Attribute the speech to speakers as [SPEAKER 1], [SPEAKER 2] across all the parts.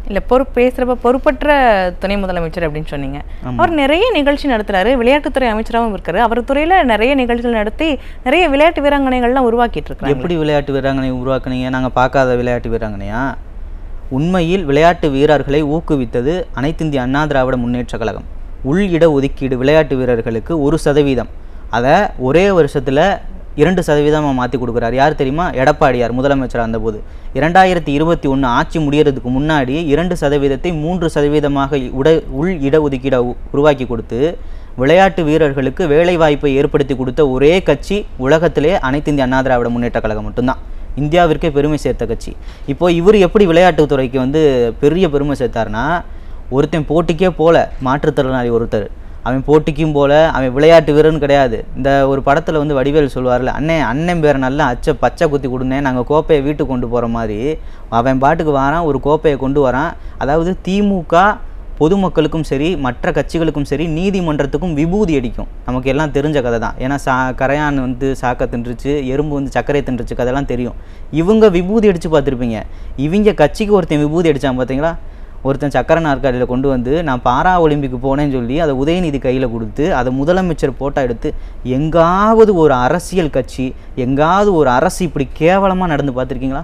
[SPEAKER 1] இல்ல பேசுறப்ப பொறுப்பற்ற துணை முதலமைச்சர் அப்படின்னு சொன்னீங்க. அவர் நிறைய நிகழ்ச்சி நடத்துறாரு, விளையாட்டுத்துறை அமைச்சராகவும் இருக்காரு. அவர் துறையில நிறைய நிகழ்ச்சிகள் நடத்தி நிறைய விளையாட்டு வீராங்கனைகள்லாம் உருவாக்கிட்டு இருக்காங்க.
[SPEAKER 2] எப்படி விளையாட்டு வீராங்கனை உருவாக்குனீங்க? நாங்கள் பார்க்காத விளையாட்டு வீராங்கனையா? உண்மையில் விளையாட்டு வீரர்களை ஊக்குவித்தது அனைத்து இந்திய அண்ணா திராவிட முன்னேற்ற கழகம். உள் இட ஒதுக்கீடு விளையாட்டு வீரர்களுக்கு 1%, அதை ஒரே வருஷத்தில் 2% மாற்றி கொடுக்குறாரு. யார் தெரியுமா? எடப்பாடியார் முதலமைச்சராக இருந்தபோது 2021 ஆட்சி முடியறதுக்கு முன்னாடி 2%ஐ 3% உள் இட ஒதுக்கீடை உருவாக்கி கொடுத்து விளையாட்டு வீரர்களுக்கு வேலை வாய்ப்பை ஏற்படுத்தி கொடுத்த ஒரே கட்சி உலகத்திலே அனைத்து இந்திய அண்ணா திராவிட முன்னேற்ற கழகம் மட்டும்தான். இந்தியாவிற்கே பெருமை சேர்த்த கட்சி. இப்போது இவர் எப்படி விளையாட்டுத்துறைக்கு பெரிய பெருமை சேர்த்தாருன்னா, ஒருத்தன் போட்டிக்கே போல, மாற்றுத்திறனாளி ஒருத்தர், அவன் போட்டிக்கும் போல, அவன் விளையாட்டு வீரர்னு கிடையாது. இந்த ஒரு படத்தில் வடிவேல் சொல்லுவார்ல, அண்ணன் பேரை நல்லா பச்சை குத்தி கொடுனே, நாங்கள் கோப்பையை வீட்டுக்கு கொண்டு போகிற மாதிரி அவன் பாட்டுக்கு வரான், ஒரு கோப்பையை கொண்டு வரான். அதாவது திமுக பொதுமக்களுக்கும் சரி மற்ற கட்சிகளுக்கும் சரி நீதிமன்றத்துக்கும் விபூதி அடிக்கும். நமக்கு எல்லாம் தெரிஞ்ச கதை தான். ஏன்னா கரையான் சாக்க தின்றுச்சு, எறும்பு சர்க்கரை தின்றுச்சு, கதையெல்லாம் தெரியும். இவங்க விபூதி அடித்து பார்த்துருப்பீங்க. இவங்க கட்சிக்கு ஒருத்தன் விபூதி அடித்தான் பார்த்தீங்களா? ஒருத்தன் சக்கரை நாற்காலியில் கொண்டு வந்து நான் பாரா ஒலிம்பிக்கு போனேன்னு சொல்லி அதை உதயநிதி கையில் கொடுத்து அதை முதலமைச்சர் போட்டோ எடுத்து, எங்காவது ஒரு அரசியல் கட்சி, எங்காவது ஒரு அரசு இப்படி கேவலமாக நடந்து பார்த்துருக்கீங்களா?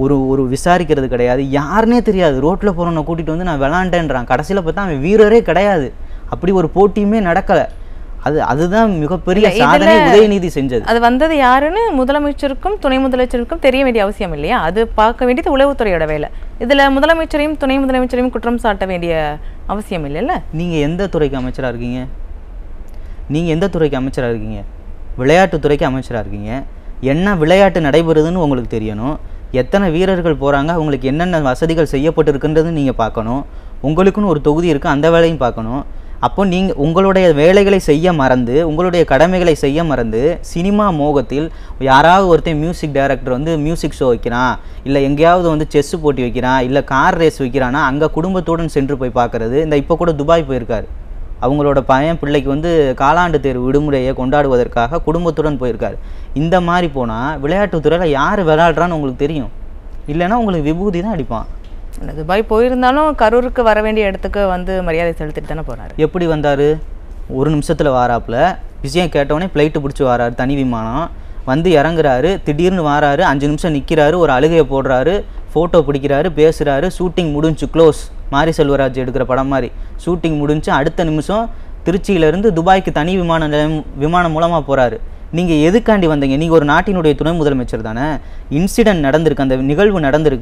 [SPEAKER 2] ஒரு விசாரிக்கிறது கிடையாது, யாருன்னே தெரியாது. ரோட்டில் போகிறவனை கூட்டிகிட்டு நான் விளாண்டேன்றான். கடைசியில் பார்த்தா அவன் வீரரே கிடையாது. அப்படி ஒரு போட்டியுமே நடக்கலை. அதுதான் மிகப்பெரிய சாதனை உதயநிதி செஞ்சது.
[SPEAKER 1] அது வந்தது யாருன்னு முதலமைச்சருக்கும் துணை முதலமைச்சருக்கும் தெரிய வேண்டிய அவசியம் இல்லையா? அது பார்க்க வேண்டியது உளவுத்துறையோட வேலை. இதில் முதலமைச்சரையும் துணை முதலமைச்சரையும் குற்றம் சாட்ட வேண்டிய அவசியம் இல்லைல்ல?
[SPEAKER 2] நீங்கள் எந்த துறைக்கு அமைச்சராக இருக்கீங்க? நீங்கள் எந்த துறைக்கு அமைச்சராக இருக்கீங்க? விளையாட்டுத்துறைக்கு அமைச்சராக இருக்கீங்க. என்ன விளையாட்டு நடைபெறுதுன்னு உங்களுக்கு தெரியணும். எத்தனை வீரர்கள் போகிறாங்க, அவங்களுக்கு என்னென்ன வசதிகள் செய்யப்பட்டிருக்குன்றதுன்னு நீங்கள் பார்க்கணும். உங்களுக்குன்னு ஒரு தொகுதி இருக்குது, அந்த வேலையும் பார்க்கணும். அப்போ நீங்கள் உங்களுடைய வேலைகளை செய்ய மறந்து, உங்களுடைய கடமைகளை செய்ய மறந்து, சினிமா மோகத்தில் யாராவது ஒருத்தன் மியூசிக் டைரக்டர் மியூசிக் ஷோ வைக்கிறான், இல்லை எங்கேயாவது செஸ் போட்டி வைக்கிறான், இல்லை கார் ரேஸ் வைக்கிறான்னா அங்கே குடும்பத்துடன் சென்று போய் பார்க்குறது. இப்போ கூட துபாய் போயிருக்காரு. அவங்களோட பையன் பிள்ளைக்கு காலாண்டு தேர்வு விடுமுறையை கொண்டாடுவதற்காக குடும்பத்துடன் போயிருக்காரு. இந்த மாதிரி போனால் விளையாட்டுத்துறையில் யார் விளையாடுறான்னு உங்களுக்கு தெரியும். இல்லைன்னா உங்களுக்கு விபூதி தான் அடிப்பான்.
[SPEAKER 1] துபாய் போயிருந்தாலும் கரூருக்கு வர வேண்டிய இடத்துக்கு மரியாதை செலுத்திட்டு தானே போகிறாரு.
[SPEAKER 2] எப்படி வந்தார்? ஒரு நிமிஷத்தில் வாராப்புல. விஷயம் கேட்டவொடனே ஃப்ளைட்டு பிடிச்சி வராரு, தனி விமானம் இறங்குறாரு. திடீர்னு வாராரு, 5 நிமிஷம் நிற்கிறாரு, ஒரு அழுகையை போடுறாரு, ஃபோட்டோ பிடிக்கிறாரு, பேசுகிறாரு. ஷூட்டிங் முடிஞ்சு க்ளோஸ், மாரி செல்வராஜ் எடுக்கிற படம் மாதிரி ஷூட்டிங் முடிஞ்சு அடுத்த நிமிஷம் திருச்சியிலேருந்து துபாய்க்கு தனி விமானம் மூலமாக போகிறாரு. நீங்கள் எதுக்காண்டி வந்தீங்க? நீங்கள் ஒரு நாட்டினுடைய துணை முதலமைச்சர் தானே. இன்சிடென்ட் நடந்திருக்கு, அந்த நிகழ்வு நடந்திருக்கு.